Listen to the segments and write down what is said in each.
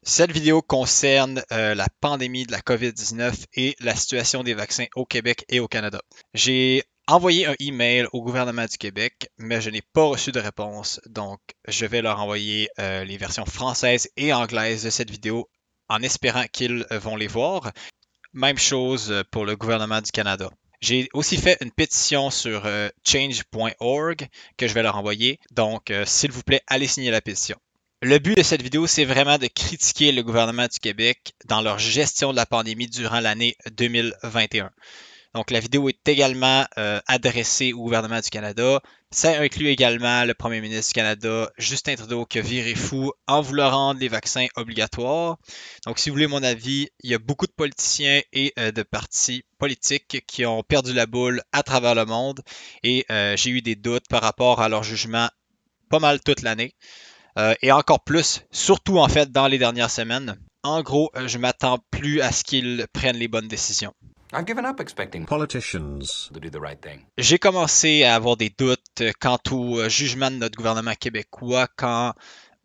Cette vidéo concerne la pandémie de la COVID-19 et la situation des vaccins au Québec et au Canada. J'ai envoyé un email au gouvernement du Québec, mais je n'ai pas reçu de réponse, donc je vais leur envoyer les versions françaises et anglaises de cette vidéo en espérant qu'ils vont les voir. Même chose pour le gouvernement du Canada. J'ai aussi fait une pétition sur change.org que je vais leur envoyer, donc s'il vous plaît, allez signer la pétition. Le but de cette vidéo, c'est vraiment de critiquer le gouvernement du Québec dans leur gestion de la pandémie durant l'année 2021. Donc, la vidéo est également adressée au gouvernement du Canada. Ça inclut également le premier ministre du Canada, Justin Trudeau, qui a viré fou en voulant rendre les vaccins obligatoires. Donc, si vous voulez mon avis, il y a beaucoup de politiciens et de partis politiques qui ont perdu la boule à travers le monde et j'ai eu des doutes par rapport à leur jugement pas mal toute l'année. Et encore plus, surtout en fait dans les dernières semaines. En gros, je m'attends plus à ce qu'ils prennent les bonnes décisions. I've given up expecting politicians to do the right thing. J'ai commencé à avoir des doutes quant au jugement de notre gouvernement québécois quand,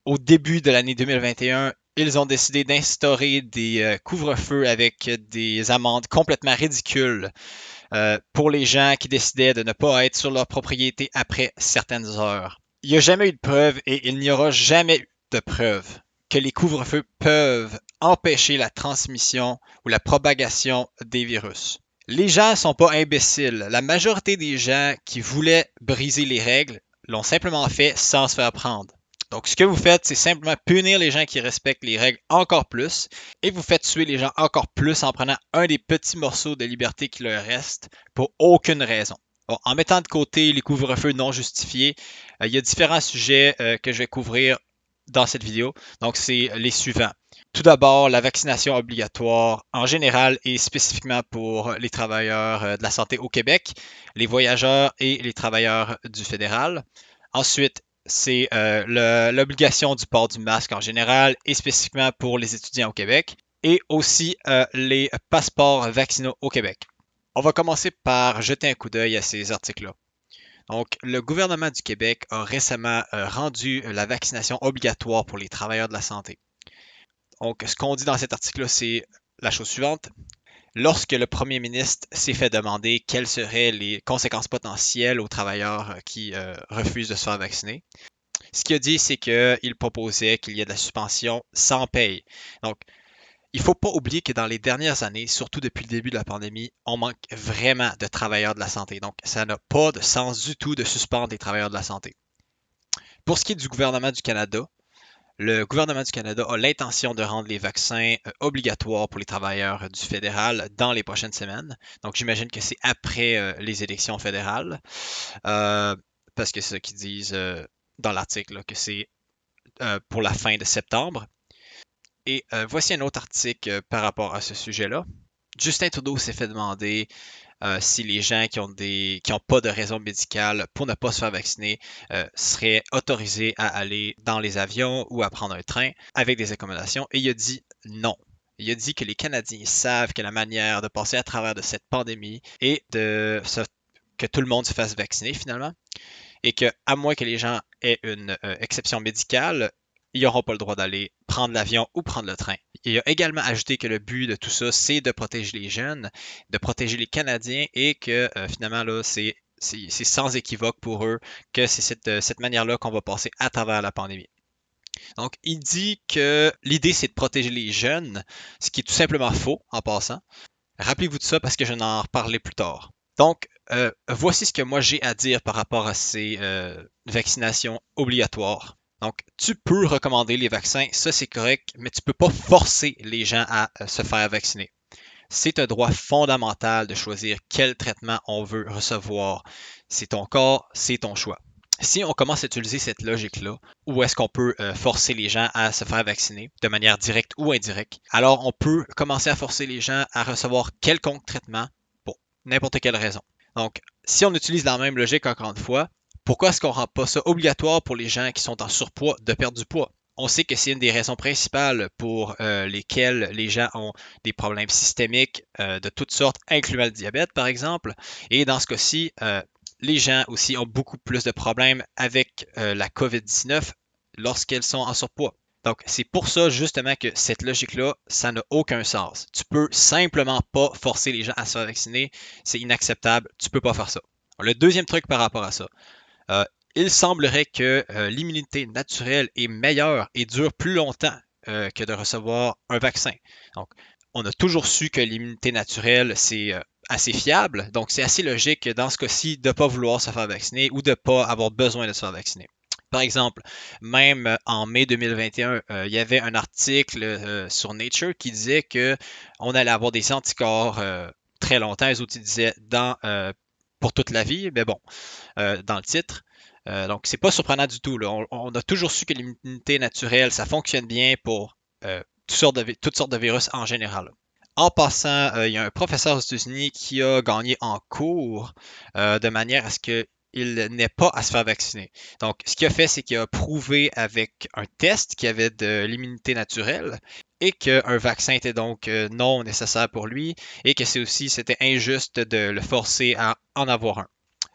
au début de l'année 2021, ils ont décidé d'instaurer des couvre-feux avec des amendes complètement ridicules pour les gens qui décidaient de ne pas être sur leur propriété après certaines heures. Il n'y a jamais eu de preuve et il n'y aura jamais eu de preuve que les couvre-feux peuvent empêcher la transmission ou la propagation des virus. Les gens ne sont pas imbéciles. La majorité des gens qui voulaient briser les règles l'ont simplement fait sans se faire prendre. Donc, ce que vous faites, c'est simplement punir les gens qui respectent les règles encore plus et vous faites tuer les gens encore plus en prenant un des petits morceaux de liberté qui leur reste pour aucune raison. Bon, en mettant de côté les couvre-feux non justifiés, il y a différents sujets que je vais couvrir dans cette vidéo. Donc, c'est les suivants. Tout d'abord, la vaccination obligatoire en général et spécifiquement pour les travailleurs de la santé au Québec, les voyageurs et les travailleurs du fédéral. Ensuite, c'est l'obligation du port du masque en général et spécifiquement pour les étudiants au Québec. Et aussi les passeports vaccinaux au Québec. On va commencer par jeter un coup d'œil à ces articles-là. Donc, le gouvernement du Québec a récemment rendu la vaccination obligatoire pour les travailleurs de la santé. Donc, ce qu'on dit dans cet article-là, c'est la chose suivante. Lorsque le premier ministre s'est fait demander quelles seraient les conséquences potentielles aux travailleurs qui refusent de se faire vacciner, ce qu'il a dit, c'est qu'il proposait qu'il y ait de la suspension sans paye. Donc, il ne faut pas oublier que dans les dernières années, surtout depuis le début de la pandémie, on manque vraiment de travailleurs de la santé. Donc, ça n'a pas de sens du tout de suspendre les travailleurs de la santé. Pour ce qui est du gouvernement du Canada, le gouvernement du Canada a l'intention de rendre les vaccins obligatoires pour les travailleurs du fédéral dans les prochaines semaines. Donc, j'imagine que c'est après les élections fédérales, parce que c'est ce qu'ils disent dans l'article, que c'est pour la fin de septembre. Et voici un autre article par rapport à ce sujet-là. Justin Trudeau s'est fait demander si les gens qui ont pas de raison médicale pour ne pas se faire vacciner seraient autorisés à aller dans les avions ou à prendre un train avec des accommodations. Et il a dit non. Il a dit que les Canadiens savent que la manière de passer à travers de cette pandémie est que tout le monde se fasse vacciner finalement. Et que, à moins que les gens aient une exception médicale, ils n'auront pas le droit d'aller prendre l'avion ou prendre le train. Il a également ajouté que le but de tout ça, c'est de protéger les jeunes, de protéger les Canadiens et que finalement, là, c'est sans équivoque pour eux que c'est cette manière-là qu'on va passer à travers la pandémie. Donc, il dit que l'idée, c'est de protéger les jeunes, ce qui est tout simplement faux en passant. Rappelez-vous de ça parce que je vais en reparler plus tard. Donc, voici ce que moi j'ai à dire par rapport à ces vaccinations obligatoires. Donc, tu peux recommander les vaccins, ça c'est correct, mais tu ne peux pas forcer les gens à se faire vacciner. C'est un droit fondamental de choisir quel traitement on veut recevoir. C'est ton corps, c'est ton choix. Si on commence à utiliser cette logique-là, où est-ce qu'on peut forcer les gens à se faire vacciner de manière directe ou indirecte, alors on peut commencer à forcer les gens à recevoir quelconque traitement pour n'importe quelle raison. Donc, si on utilise la même logique encore une fois, pourquoi est-ce qu'on ne rend pas ça obligatoire pour les gens qui sont en surpoids de perdre du poids? On sait que c'est une des raisons principales pour lesquelles les gens ont des problèmes systémiques de toutes sortes, incluant le diabète par exemple. Et dans ce cas-ci, les gens aussi ont beaucoup plus de problèmes avec la COVID-19 lorsqu'elles sont en surpoids. Donc, c'est pour ça justement que cette logique-là, ça n'a aucun sens. Tu peux simplement pas forcer les gens à se faire vacciner. C'est inacceptable. Tu peux pas faire ça. Le deuxième truc par rapport à ça, euh, il semblerait que l'immunité naturelle est meilleure et dure plus longtemps que de recevoir un vaccin. Donc, on a toujours su que l'immunité naturelle, c'est assez fiable. Donc, c'est assez logique dans ce cas-ci de ne pas vouloir se faire vacciner ou de ne pas avoir besoin de se faire vacciner. Par exemple, même en mai 2021, il y avait un article sur Nature qui disait qu'on allait avoir des anticorps très longtemps. Les autres disaient pour toute la vie, mais bon, dans le titre. Donc, c'est pas surprenant du tout. Là. On a toujours su que l'immunité naturelle, ça fonctionne bien pour toutes sortes de virus en général. En passant, il y a un professeur aux États-Unis qui a gagné en cours de manière à ce qu'il n'ait pas à se faire vacciner. Donc, ce qu'il a fait, c'est qu'il a prouvé avec un test qu'il y avait de l'immunité naturelle et qu'un vaccin était donc non nécessaire pour lui et que c'était injuste de le forcer à en avoir un.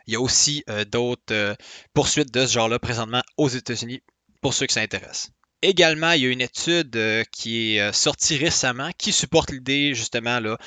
Il y a aussi d'autres poursuites de ce genre-là présentement aux États-Unis pour ceux que ça intéresse. Également, il y a une étude qui est sortie récemment qui supporte l'idée justement là,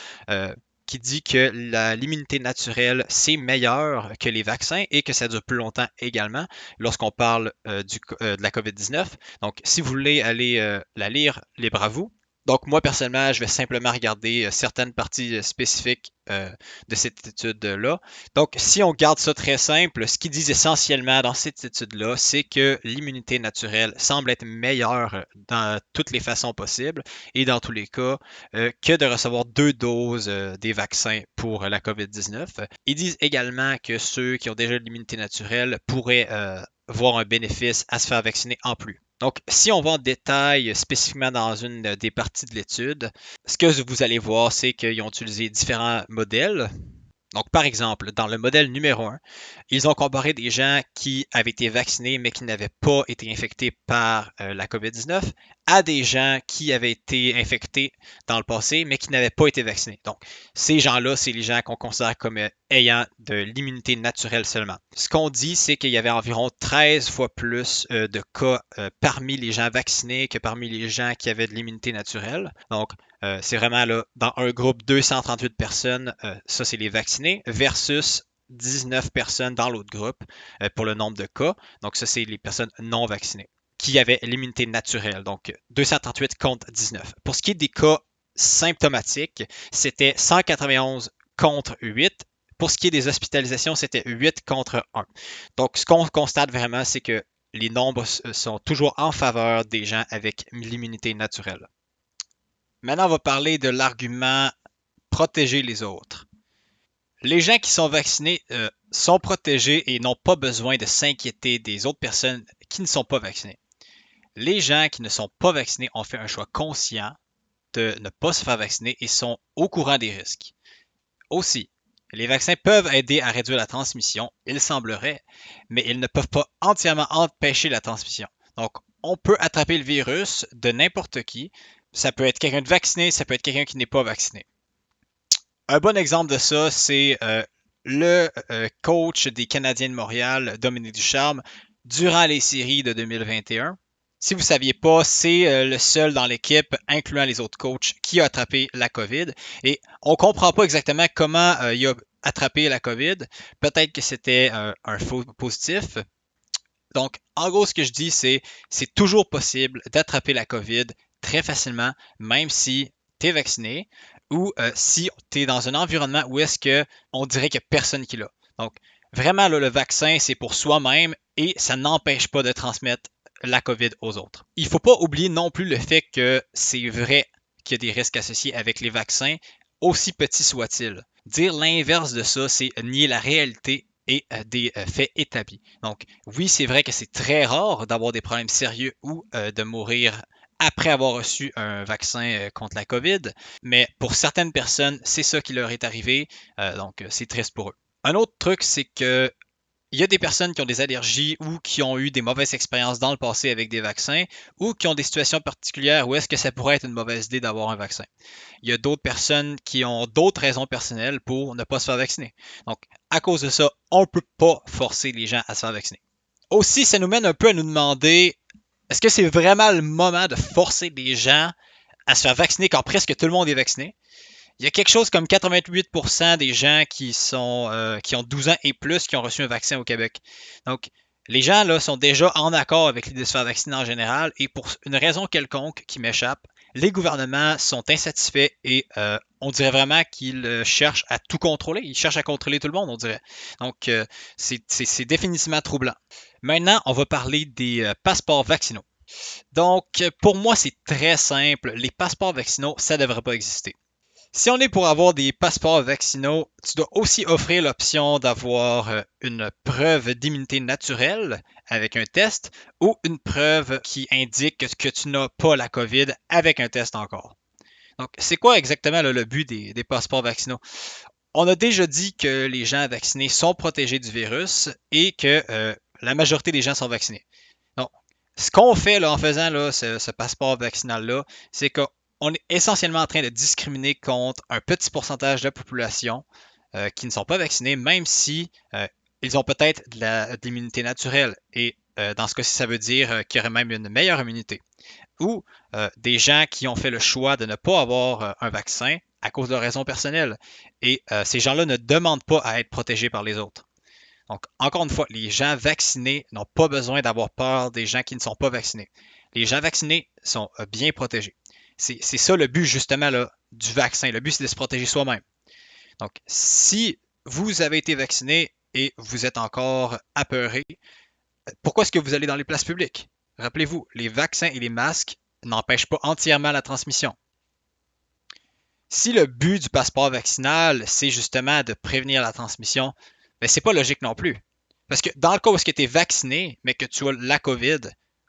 qui dit que l'immunité naturelle, c'est meilleur que les vaccins et que ça dure plus longtemps également lorsqu'on parle de la COVID-19. Donc, si vous voulez aller la lire, libre à vous. Donc, moi, personnellement, je vais simplement regarder certaines parties spécifiques de cette étude-là. Donc, si on garde ça très simple, ce qu'ils disent essentiellement dans cette étude-là, c'est que l'immunité naturelle semble être meilleure dans toutes les façons possibles et dans tous les cas que de recevoir 2 doses des vaccins pour la COVID-19. Ils disent également que ceux qui ont déjà l'immunité naturelle pourraient voir un bénéfice à se faire vacciner en plus. Donc, si on va en détail spécifiquement dans une des parties de l'étude, ce que vous allez voir, c'est qu'ils ont utilisé différents modèles. Donc, par exemple, dans le modèle numéro 1, ils ont comparé des gens qui avaient été vaccinés mais qui n'avaient pas été infectés par la COVID-19 à des gens qui avaient été infectés dans le passé mais qui n'avaient pas été vaccinés. Donc, ces gens-là, c'est les gens qu'on considère comme ayant de l'immunité naturelle seulement. Ce qu'on dit, c'est qu'il y avait environ 13 fois plus de cas parmi les gens vaccinés que parmi les gens qui avaient de l'immunité naturelle. Donc, c'est vraiment là, dans un groupe 238 personnes, ça c'est les vaccinés, versus 19 personnes dans l'autre groupe pour le nombre de cas. Donc ça c'est les personnes non vaccinées qui avaient l'immunité naturelle. Donc 238 contre 19. Pour ce qui est des cas symptomatiques, c'était 191 contre 8. Pour ce qui est des hospitalisations, c'était 8 contre 1. Donc ce qu'on constate vraiment, c'est que les nombres sont toujours en faveur des gens avec l'immunité naturelle. Maintenant, on va parler de l'argument protéger les autres. Les gens qui sont vaccinés sont protégés et n'ont pas besoin de s'inquiéter des autres personnes qui ne sont pas vaccinées. Les gens qui ne sont pas vaccinés ont fait un choix conscient de ne pas se faire vacciner et sont au courant des risques. Aussi, les vaccins peuvent aider à réduire la transmission, il semblerait, mais ils ne peuvent pas entièrement empêcher la transmission. Donc, on peut attraper le virus de n'importe qui. Ça peut être quelqu'un de vacciné, ça peut être quelqu'un qui n'est pas vacciné. Un bon exemple de ça, c'est le coach des Canadiens de Montréal, Dominique Ducharme, durant les séries de 2021. Si vous ne saviez pas, c'est le seul dans l'équipe, incluant les autres coachs, qui a attrapé la COVID. Et on ne comprend pas exactement comment il a attrapé la COVID. Peut-être que c'était un faux positif. Donc, en gros, ce que je dis, c'est toujours possible d'attraper la COVID très facilement, même si tu es vacciné ou si tu es dans un environnement où est-ce qu'on dirait qu'il n'y a personne qui l'a. Donc, vraiment, là, le vaccin, c'est pour soi-même et ça n'empêche pas de transmettre la COVID aux autres. Il ne faut pas oublier non plus le fait que c'est vrai qu'il y a des risques associés avec les vaccins, aussi petits soient-ils. Dire l'inverse de ça, c'est nier la réalité et des faits établis. Donc, oui, c'est vrai que c'est très rare d'avoir des problèmes sérieux ou de mourir après avoir reçu un vaccin contre la COVID, mais pour certaines personnes, c'est ça qui leur est arrivé, donc c'est triste pour eux. Un autre truc, c'est que il y a des personnes qui ont des allergies ou qui ont eu des mauvaises expériences dans le passé avec des vaccins ou qui ont des situations particulières où est-ce que ça pourrait être une mauvaise idée d'avoir un vaccin. Il y a d'autres personnes qui ont d'autres raisons personnelles pour ne pas se faire vacciner. Donc, à cause de ça, on ne peut pas forcer les gens à se faire vacciner. Aussi, ça nous mène un peu à nous demander est-ce que c'est vraiment le moment de forcer les gens à se faire vacciner quand presque tout le monde est vacciné? Il y a quelque chose comme 88% des gens qui ont 12 ans et plus qui ont reçu un vaccin au Québec. Donc, les gens là sont déjà en accord avec l'idée de se faire vacciner en général et pour une raison quelconque qui m'échappe, les gouvernements sont insatisfaits et on dirait vraiment qu'ils cherchent à tout contrôler. Ils cherchent à contrôler tout le monde, on dirait. Donc, c'est définitivement troublant. Maintenant, on va parler des passeports vaccinaux. Donc, pour moi, c'est très simple. Les passeports vaccinaux, ça ne devrait pas exister. Si on est pour avoir des passeports vaccinaux, tu dois aussi offrir l'option d'avoir une preuve d'immunité naturelle avec un test ou une preuve qui indique que tu n'as pas la COVID avec un test encore. Donc, c'est quoi exactement le but des passeports vaccinaux? On a déjà dit que les gens vaccinés sont protégés du virus et que la majorité des gens sont vaccinés. Donc, ce qu'on fait là, en faisant là, ce passeport vaccinal-là, c'est qu'on est essentiellement en train de discriminer contre un petit pourcentage de la population qui ne sont pas vaccinés, même si ils ont peut-être de l'immunité naturelle. Et dans ce cas-ci, ça veut dire qu'il y aurait même une meilleure immunité. Ou des gens qui ont fait le choix de ne pas avoir un vaccin à cause de raisons personnelles. Et ces gens-là ne demandent pas à être protégés par les autres. Donc, encore une fois, les gens vaccinés n'ont pas besoin d'avoir peur des gens qui ne sont pas vaccinés. Les gens vaccinés sont bien protégés. C'est ça le but justement là, du vaccin. Le but, c'est de se protéger soi-même. Donc, si vous avez été vacciné et vous êtes encore apeuré, pourquoi est-ce que vous allez dans les places publiques? Rappelez-vous, les vaccins et les masques n'empêchent pas entièrement la transmission. Si le but du passeport vaccinal, c'est justement de prévenir la transmission, ben c'est pas logique non plus. Parce que dans le cas où tu es vacciné, mais que tu as la COVID,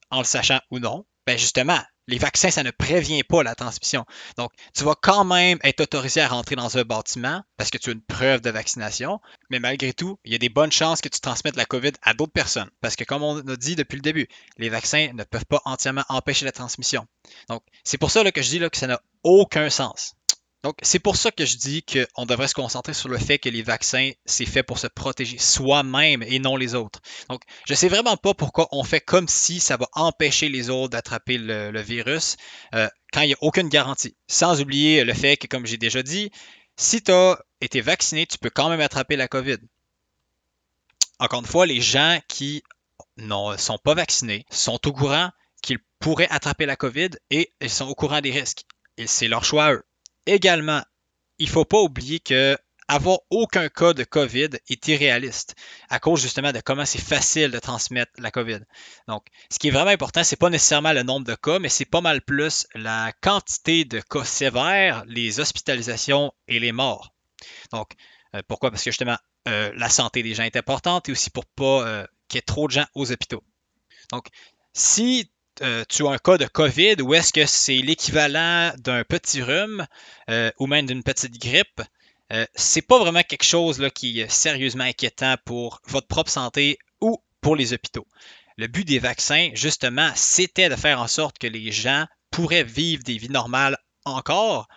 en le sachant ou non, ben justement, les vaccins, ça ne prévient pas la transmission. Donc, tu vas quand même être autorisé à rentrer dans un bâtiment parce que tu as une preuve de vaccination, mais malgré tout, il y a des bonnes chances que tu transmettes la COVID à d'autres personnes. Parce que comme on a dit depuis le début, les vaccins ne peuvent pas entièrement empêcher la transmission. Donc, c'est pour ça là, que je dis là, que ça n'a aucun sens. Donc, c'est pour ça que je dis qu'on devrait se concentrer sur le fait que les vaccins, c'est fait pour se protéger soi-même et non les autres. Donc, je ne sais vraiment pas pourquoi on fait comme si ça va empêcher les autres d'attraper le virus quand il n'y a aucune garantie. Sans oublier le fait que, comme j'ai déjà dit, si tu as été vacciné, tu peux quand même attraper la COVID. Encore une fois, les gens qui ne sont pas vaccinés sont au courant qu'ils pourraient attraper la COVID et ils sont au courant des risques. Et c'est leur choix à eux. Également, il ne faut pas oublier que avoir aucun cas de COVID est irréaliste à cause justement de comment c'est facile de transmettre la COVID. Donc, ce qui est vraiment important, c'est pas nécessairement le nombre de cas, mais c'est pas mal plus la quantité de cas sévères, les hospitalisations et les morts. Donc, pourquoi? Parce que justement, la santé des gens est importante et aussi pour pas qu'il y ait trop de gens aux hôpitaux. Donc, si tu as un cas de COVID ou est-ce que c'est l'équivalent d'un petit rhume ou même d'une petite grippe, c'est pas vraiment quelque chose là, qui est sérieusement inquiétant pour votre propre santé ou pour les hôpitaux. Le but des vaccins, justement, c'était de faire en sorte que les gens pourraient vivre des vies normales encore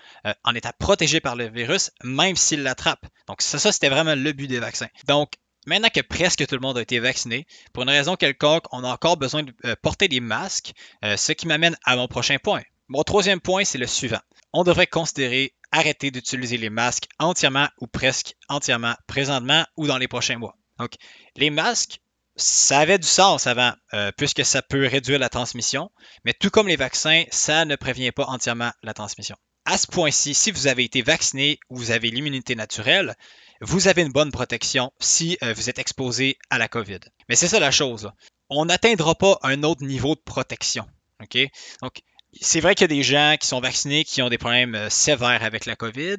en étant protégés par le virus, même s'ils l'attrapent. Donc ça, c'était vraiment le but des vaccins. Donc, maintenant que presque tout le monde a été vacciné, pour une raison quelconque, on a encore besoin de porter des masques, ce qui m'amène à mon prochain point. Mon troisième point, c'est le suivant. On devrait considérer arrêter d'utiliser les masques entièrement ou presque entièrement présentement ou dans les prochains mois. Donc, les masques, ça avait du sens avant, puisque ça peut réduire la transmission, mais tout comme les vaccins, ça ne prévient pas entièrement la transmission. À ce point-ci, si vous avez été vacciné ou vous avez l'immunité naturelle, vous avez une bonne protection si vous êtes exposé à la COVID. Mais c'est ça la chose. Là. On n'atteindra pas un autre niveau de protection. Okay? Donc, c'est vrai qu'il y a des gens qui sont vaccinés qui ont des problèmes sévères avec la COVID,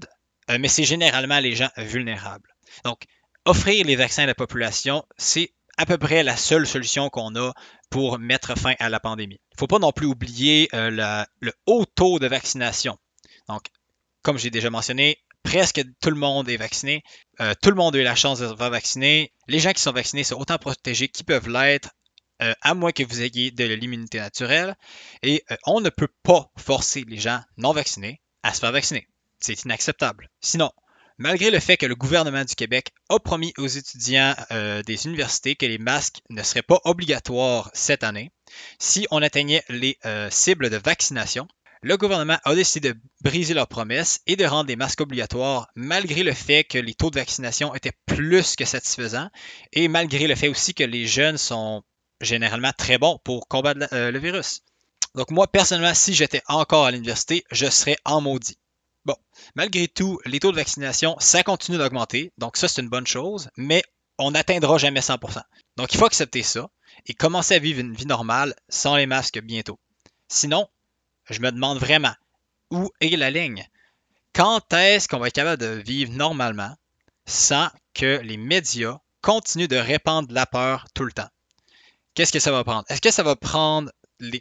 mais c'est généralement les gens vulnérables. Donc, offrir les vaccins à la population, c'est à peu près la seule solution qu'on a pour mettre fin à la pandémie. Il ne faut pas non plus oublier le haut taux de vaccination. Donc, comme j'ai déjà mentionné, presque tout le monde est vacciné. Tout le monde a eu la chance de se faire vacciner. Les gens qui sont vaccinés sont autant protégés qu'ils peuvent l'être, à moins que vous ayez de l'immunité naturelle. Et on ne peut pas forcer les gens non vaccinés à se faire vacciner. C'est inacceptable. Sinon, malgré le fait que le gouvernement du Québec a promis aux étudiants des universités que les masques ne seraient pas obligatoires cette année, si on atteignait les cibles de vaccination, le gouvernement a décidé de briser leurs promesses et de rendre les masques obligatoires malgré le fait que les taux de vaccination étaient plus que satisfaisants et malgré le fait aussi que les jeunes sont généralement très bons pour combattre le virus. Donc moi, personnellement, si j'étais encore à l'université, je serais en maudit. Bon, malgré tout, les taux de vaccination, ça continue d'augmenter, donc ça c'est une bonne chose, mais on n'atteindra jamais 100%. Donc il faut accepter ça et commencer à vivre une vie normale sans les masques bientôt. Sinon, je me demande vraiment, où est la ligne? Quand est-ce qu'on va être capable de vivre normalement sans que les médias continuent de répandre la peur tout le temps? Qu'est-ce que ça va prendre? Est-ce que ça va prendre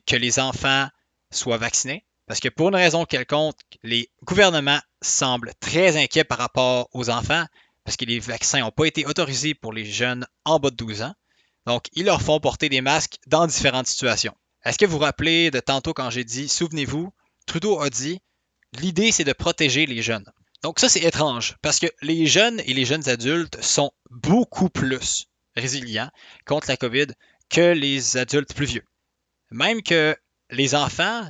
que les enfants soient vaccinés? Parce que pour une raison quelconque, les gouvernements semblent très inquiets par rapport aux enfants parce que les vaccins n'ont pas été autorisés pour les jeunes en bas de 12 ans. Donc, ils leur font porter des masques dans différentes situations. Est-ce que vous vous rappelez de tantôt quand j'ai dit, souvenez-vous, Trudeau a dit, l'idée c'est de protéger les jeunes. Donc ça c'est étrange parce que les jeunes et les jeunes adultes sont beaucoup plus résilients contre la COVID que les adultes plus vieux. Même que les enfants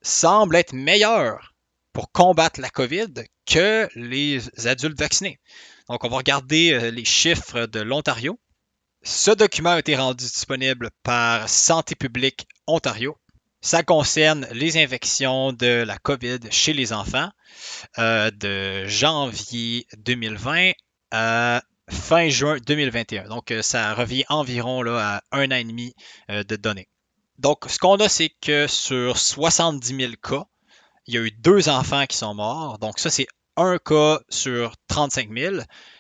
semblent être meilleurs pour combattre la COVID que les adultes vaccinés. Donc, on va regarder les chiffres de l'Ontario. Ce document a été rendu disponible par Santé publique Ontario. Ça concerne les infections de la COVID chez les enfants de janvier 2020 à fin juin 2021. Donc, ça revient environ là, à 1 an et demi de données. Donc, ce qu'on a, c'est que sur 70 000 cas, il y a eu 2 enfants qui sont morts. Donc, ça, c'est un cas sur 35 000,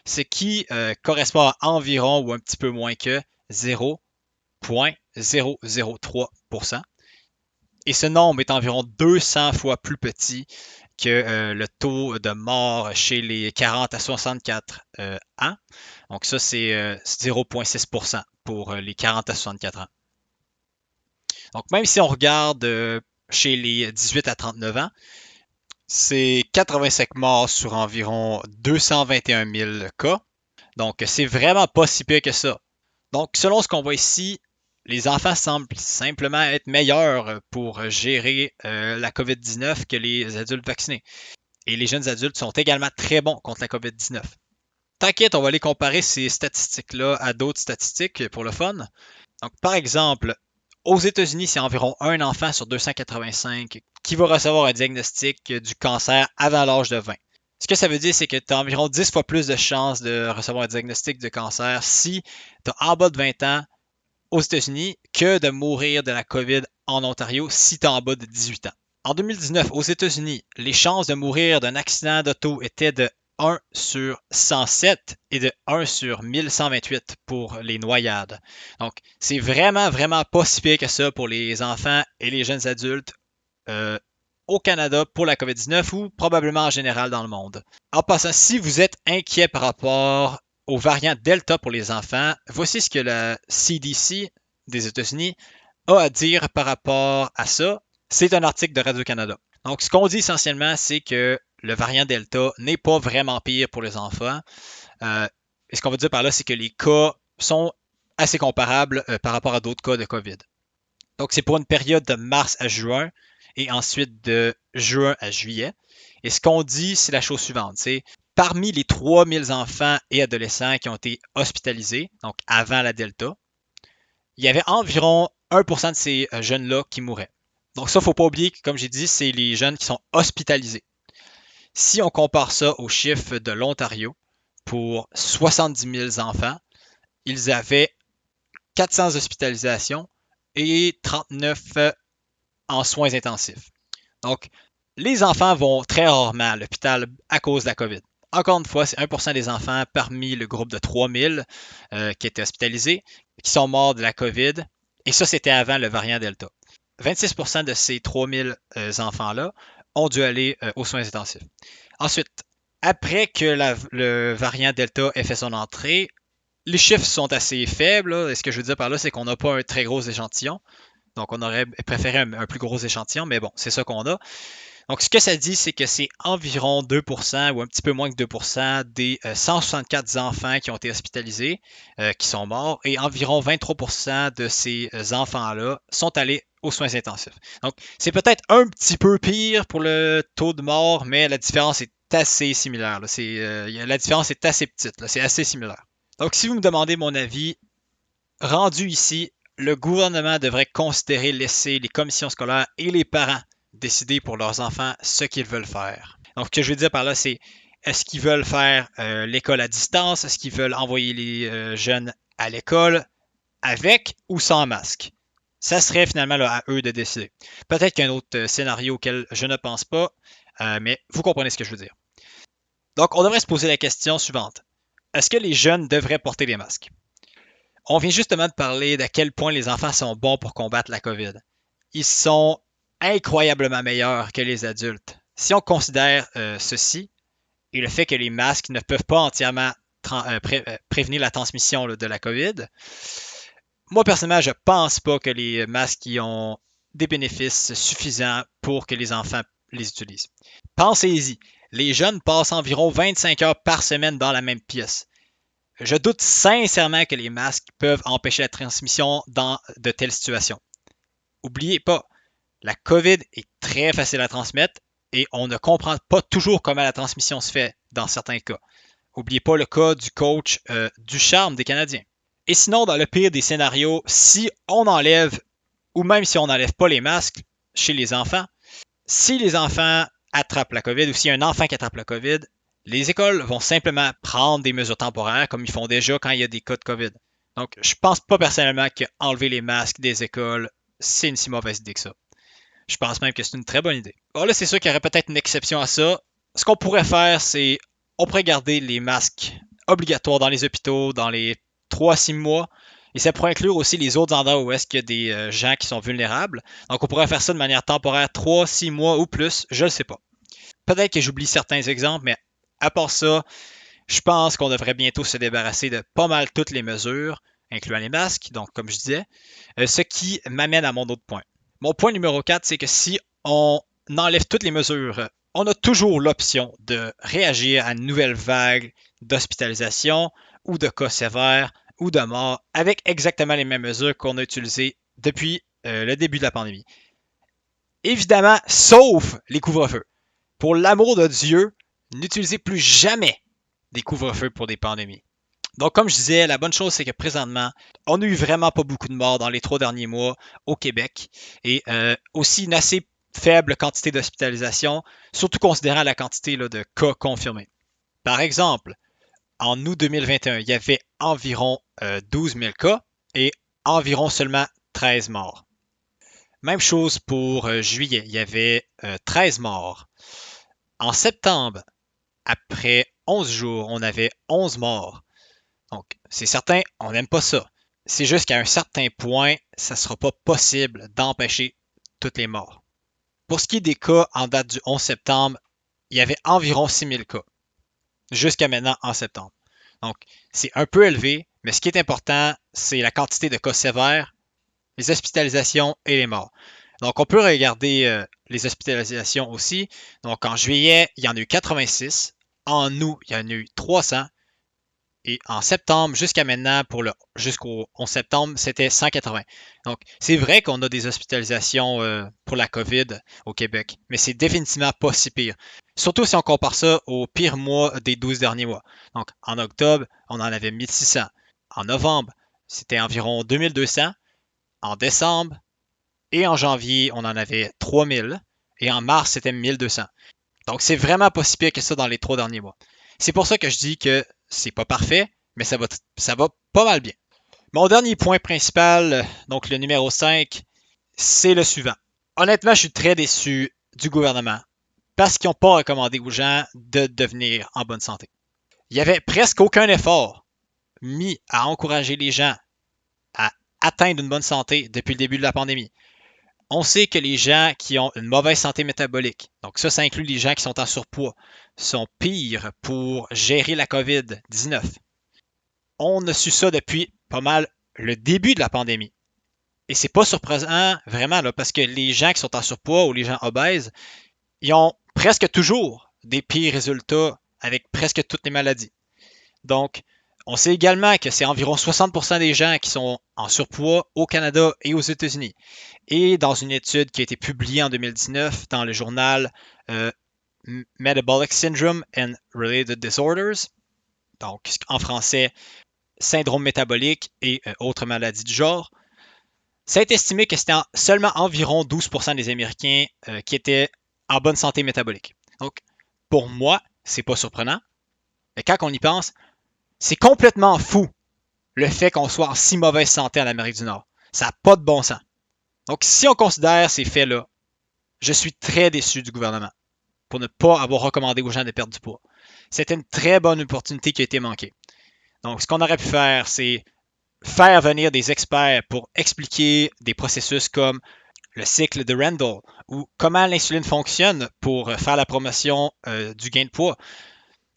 ce qui correspond à environ ou un petit peu moins que 0,003%. Et ce nombre est environ 200 fois plus petit que le taux de mort chez les 40 à 64 ans. Donc ça, c'est 0,6% pour les 40 à 64 ans. Donc même si on regarde chez les 18 à 39 ans, c'est 85 morts sur environ 221 000 cas. Donc c'est vraiment pas si pire que ça. Donc selon ce qu'on voit ici, les enfants semblent simplement être meilleurs pour gérer la COVID-19 que les adultes vaccinés. Et les jeunes adultes sont également très bons contre la COVID-19. T'inquiète, on va aller comparer ces statistiques-là à d'autres statistiques pour le fun. Donc, par exemple, aux États-Unis, c'est environ un enfant sur 285 qui va recevoir un diagnostic du cancer avant l'âge de 20. Ce que ça veut dire, c'est que tu as environ 10 fois plus de chances de recevoir un diagnostic de cancer si tu as en bas de 20 ans aux États-Unis que de mourir de la COVID en Ontario si tu es en bas de 18 ans. En 2019, aux États-Unis, les chances de mourir d'un accident d'auto étaient de 1 sur 107 et de 1 sur 1128 pour les noyades. Donc, c'est vraiment, vraiment pas si pire que ça pour les enfants et les jeunes adultes au Canada pour la COVID-19 ou probablement en général dans le monde. En passant, si vous êtes inquiet par rapport aux variants Delta pour les enfants, voici ce que la CDC des États-Unis a à dire par rapport à ça. C'est un article de Radio-Canada. Donc, ce qu'on dit essentiellement, c'est que le variant Delta n'est pas vraiment pire pour les enfants. Et ce qu'on veut dire par là, c'est que les cas sont assez comparables par rapport à d'autres cas de COVID. Donc, c'est pour une période de mars à juin et ensuite de juin à juillet. Et ce qu'on dit, c'est la chose suivante. C'est parmi les 3000 enfants et adolescents qui ont été hospitalisés, donc avant la Delta, il y avait environ 1% de ces jeunes-là qui mouraient. Donc ça, il ne faut pas oublier que, comme j'ai dit, c'est les jeunes qui sont hospitalisés. Si on compare ça aux chiffres de l'Ontario, pour 70 000 enfants, ils avaient 400 hospitalisations et 39 en soins intensifs. Donc, les enfants vont très rarement à l'hôpital à cause de la COVID. Encore une fois, c'est 1% des enfants parmi le groupe de 3000 qui étaient hospitalisés, qui sont morts de la COVID. Et ça, c'était avant le variant Delta. 26% de ces 3000 enfants-là ont dû aller aux soins intensifs. Ensuite, après que le variant Delta ait fait son entrée, les chiffres sont assez faibles. Là. Et ce que je veux dire par là, c'est qu'on n'a pas un très gros échantillon. Donc, on aurait préféré un plus gros échantillon, mais bon, c'est ça qu'on a. Donc, ce que ça dit, c'est que c'est environ 2% ou un petit peu moins que 2% des 164 enfants qui ont été hospitalisés, qui sont morts, et environ 23% de ces enfants-là sont allés aux soins intensifs. Donc, c'est peut-être un petit peu pire pour le taux de mort, mais la différence est assez similaire. La différence est assez petite. C'est assez similaire. Donc, si vous me demandez mon avis, rendu ici, le gouvernement devrait considérer laisser les commissions scolaires et les parents décider pour leurs enfants ce qu'ils veulent faire. Donc, ce que je veux dire par là, c'est est-ce qu'ils veulent faire l'école à distance? Est-ce qu'ils veulent envoyer les jeunes à l'école avec ou sans masque? Ça serait finalement là, à eux de décider. Peut-être qu'il y a un autre scénario auquel je ne pense pas, mais vous comprenez ce que je veux dire. Donc, on devrait se poser la question suivante. Est-ce que les jeunes devraient porter des masques? On vient justement de parler d'à quel point les enfants sont bons pour combattre la COVID. Ils sont incroyablement meilleurs que les adultes. Si on considère ceci et le fait que les masques ne peuvent pas entièrement prévenir la transmission de la COVID, moi personnellement, je pense pas que les masques ont des bénéfices suffisants pour que les enfants les utilisent. Pensez-y, les jeunes passent environ 25 heures par semaine dans la même pièce. Je doute sincèrement que les masques peuvent empêcher la transmission dans de telles situations. N'oubliez pas, la COVID est très facile à transmettre et on ne comprend pas toujours comment la transmission se fait dans certains cas. N'oubliez pas le cas du coach Ducharme des Canadiens. Et sinon, dans le pire des scénarios, si on enlève, ou même si on n'enlève pas les masques chez les enfants, si les enfants attrapent la COVID ou s'il y a un enfant qui attrape la COVID, les écoles vont simplement prendre des mesures temporaires comme ils font déjà quand il y a des cas de COVID. Donc, je pense pas personnellement qu'enlever les masques des écoles, c'est une si mauvaise idée que ça. Je pense même que c'est une très bonne idée. Bon, là, c'est sûr qu'il y aurait peut-être une exception à ça. Ce qu'on pourrait faire, c'est on pourrait garder les masques obligatoires dans les hôpitaux dans les 3-6 mois. Et ça pourrait inclure aussi les autres endroits où est-ce qu'il y a des gens qui sont vulnérables. Donc, on pourrait faire ça de manière temporaire 3-6 mois ou plus, je ne sais pas. Peut-être que j'oublie certains exemples, mais à part ça, je pense qu'on devrait bientôt se débarrasser de pas mal toutes les mesures, incluant les masques, donc comme je disais, ce qui m'amène à mon autre point. Mon point numéro 4, c'est que si on enlève toutes les mesures, on a toujours l'option de réagir à une nouvelle vague d'hospitalisation ou de cas sévères ou de mort avec exactement les mêmes mesures qu'on a utilisées depuis le début de la pandémie. Évidemment, sauf les couvre-feux. Pour l'amour de Dieu, n'utilisez plus jamais des couvre-feux pour des pandémies. Donc, comme je disais, la bonne chose, c'est que présentement, on n'a eu vraiment pas beaucoup de morts dans les 3 derniers mois au Québec et aussi une assez faible quantité d'hospitalisation, surtout considérant la quantité de cas confirmés. Par exemple, en août 2021, il y avait environ 12 000 cas et environ seulement 13 morts. Même chose pour juillet, il y avait 13 morts. En septembre, après 11 jours, on avait 11 morts. Donc, c'est certain, on n'aime pas ça. C'est juste qu'à un certain point, ça ne sera pas possible d'empêcher toutes les morts. Pour ce qui est des cas en date du 11 septembre, il y avait environ 6 000 cas jusqu'à maintenant en septembre. Donc, c'est un peu élevé, mais ce qui est important, c'est la quantité de cas sévères, les hospitalisations et les morts. Donc, on peut regarder les hospitalisations aussi. Donc, en juillet, il y en a eu 86. En août, il y en a eu 300. Et en septembre, jusqu'à maintenant, jusqu'au 11 septembre, c'était 180. Donc, c'est vrai qu'on a des hospitalisations pour la COVID au Québec, mais c'est définitivement pas si pire. Surtout si on compare ça au pire mois des 12 derniers mois. Donc, en octobre, on en avait 1600. En novembre, c'était environ 2200. En décembre et en janvier, on en avait 3000. Et en mars, c'était 1200. Donc, c'est vraiment pas si pire que ça dans les 3 derniers mois. C'est pour ça que je dis que c'est pas parfait, mais ça va pas mal bien. Mon dernier point principal, donc le numéro 5, c'est le suivant. Honnêtement, je suis très déçu du gouvernement parce qu'ils n'ont pas recommandé aux gens de devenir en bonne santé. Il n'y avait presque aucun effort mis à encourager les gens à atteindre une bonne santé depuis le début de la pandémie. On sait que les gens qui ont une mauvaise santé métabolique, donc ça inclut les gens qui sont en surpoids, sont pires pour gérer la COVID-19. On a su ça depuis pas mal le début de la pandémie. Et c'est pas surprenant vraiment là, parce que les gens qui sont en surpoids ou les gens obèses, ils ont presque toujours des pires résultats avec presque toutes les maladies. Donc, on sait également que c'est environ 60% des gens qui sont en surpoids au Canada et aux États-Unis. Et dans une étude qui a été publiée en 2019 dans le journal Metabolic Syndrome and Related Disorders, donc en français, syndrome métabolique et autres maladies du genre, ça est estimé que c'était seulement environ 12% des Américains qui étaient en bonne santé métabolique. Donc, pour moi, c'est pas surprenant, mais quand on y pense, c'est complètement fou le fait qu'on soit en si mauvaise santé en Amérique du Nord. Ça n'a pas de bon sens. Donc, si on considère ces faits-là, je suis très déçu du gouvernement pour ne pas avoir recommandé aux gens de perdre du poids. C'était une très bonne opportunité qui a été manquée. Donc, ce qu'on aurait pu faire, c'est faire venir des experts pour expliquer des processus comme le cycle de Randall ou comment l'insuline fonctionne pour faire la promotion du gain de poids,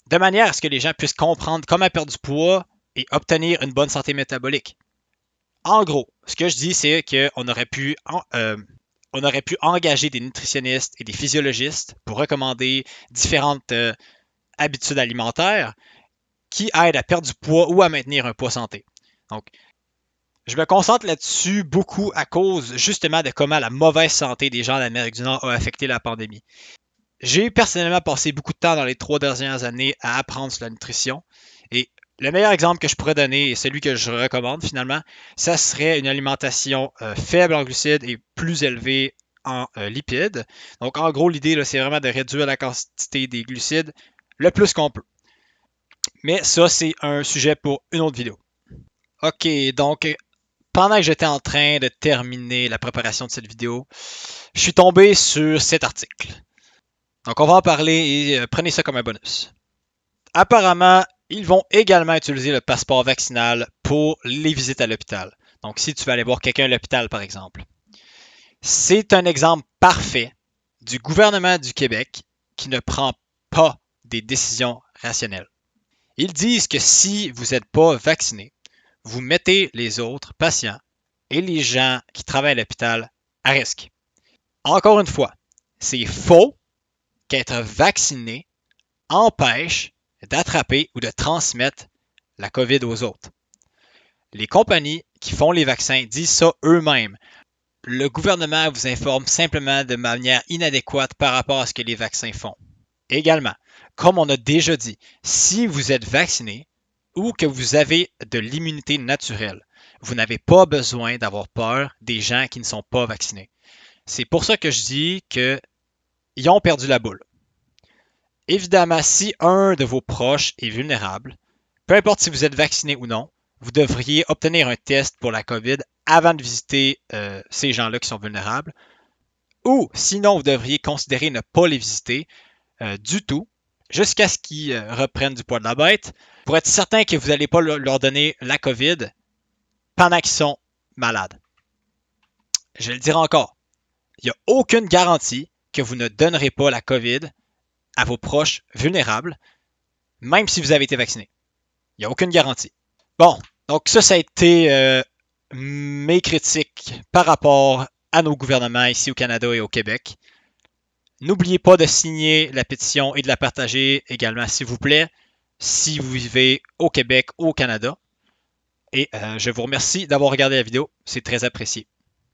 de manière à ce que les gens puissent comprendre comment perdre du poids et obtenir une bonne santé métabolique. En gros, ce que je dis, c'est qu'on aurait pu engager des nutritionnistes et des physiologistes pour recommander différentes habitudes alimentaires qui aident à perdre du poids ou à maintenir un poids santé. Donc, je me concentre là-dessus beaucoup à cause justement de comment la mauvaise santé des gens d'Amérique du Nord a affecté la pandémie. J'ai personnellement passé beaucoup de temps dans les 3 dernières années à apprendre sur la nutrition et le meilleur exemple que je pourrais donner et celui que je recommande finalement, ça serait une alimentation faible en glucides et plus élevée en lipides. Donc en gros, l'idée là, c'est vraiment de réduire la quantité des glucides le plus qu'on peut. Mais ça, c'est un sujet pour une autre vidéo. Ok, donc pendant que j'étais en train de terminer la préparation de cette vidéo, je suis tombé sur cet article. Donc on va en parler et prenez ça comme un bonus. Apparemment, ils vont également utiliser le passeport vaccinal pour les visites à l'hôpital. Donc si tu vas aller voir quelqu'un à l'hôpital par exemple. C'est un exemple parfait du gouvernement du Québec qui ne prend pas des décisions rationnelles. Ils disent que si vous n'êtes pas vacciné, vous mettez les autres patients et les gens qui travaillent à l'hôpital à risque. Encore une fois, c'est faux qu'être vacciné empêche d'attraper ou de transmettre la COVID aux autres. Les compagnies qui font les vaccins disent ça eux-mêmes. Le gouvernement vous informe simplement de manière inadéquate par rapport à ce que les vaccins font. Également, comme on a déjà dit, si vous êtes vacciné ou que vous avez de l'immunité naturelle, vous n'avez pas besoin d'avoir peur des gens qui ne sont pas vaccinés. C'est pour ça que je dis qu'ils ont perdu la boule. Évidemment, si un de vos proches est vulnérable, peu importe si vous êtes vacciné ou non, vous devriez obtenir un test pour la COVID avant de visiter ces gens-là qui sont vulnérables. Ou sinon, vous devriez considérer ne pas les visiter du tout jusqu'à ce qu'ils reprennent du poids de la bête pour être certain que vous n'allez pas leur donner la COVID pendant qu'ils sont malades. Je vais le dire encore, il n'y a aucune garantie que vous ne donnerez pas la COVID à vos proches vulnérables, même si vous avez été vacciné. Il n'y a aucune garantie. Bon, donc ça a été mes critiques par rapport à nos gouvernements ici au Canada et au Québec. N'oubliez pas de signer la pétition et de la partager également, s'il vous plaît, si vous vivez au Québec ou au Canada. Et je vous remercie d'avoir regardé la vidéo, c'est très apprécié.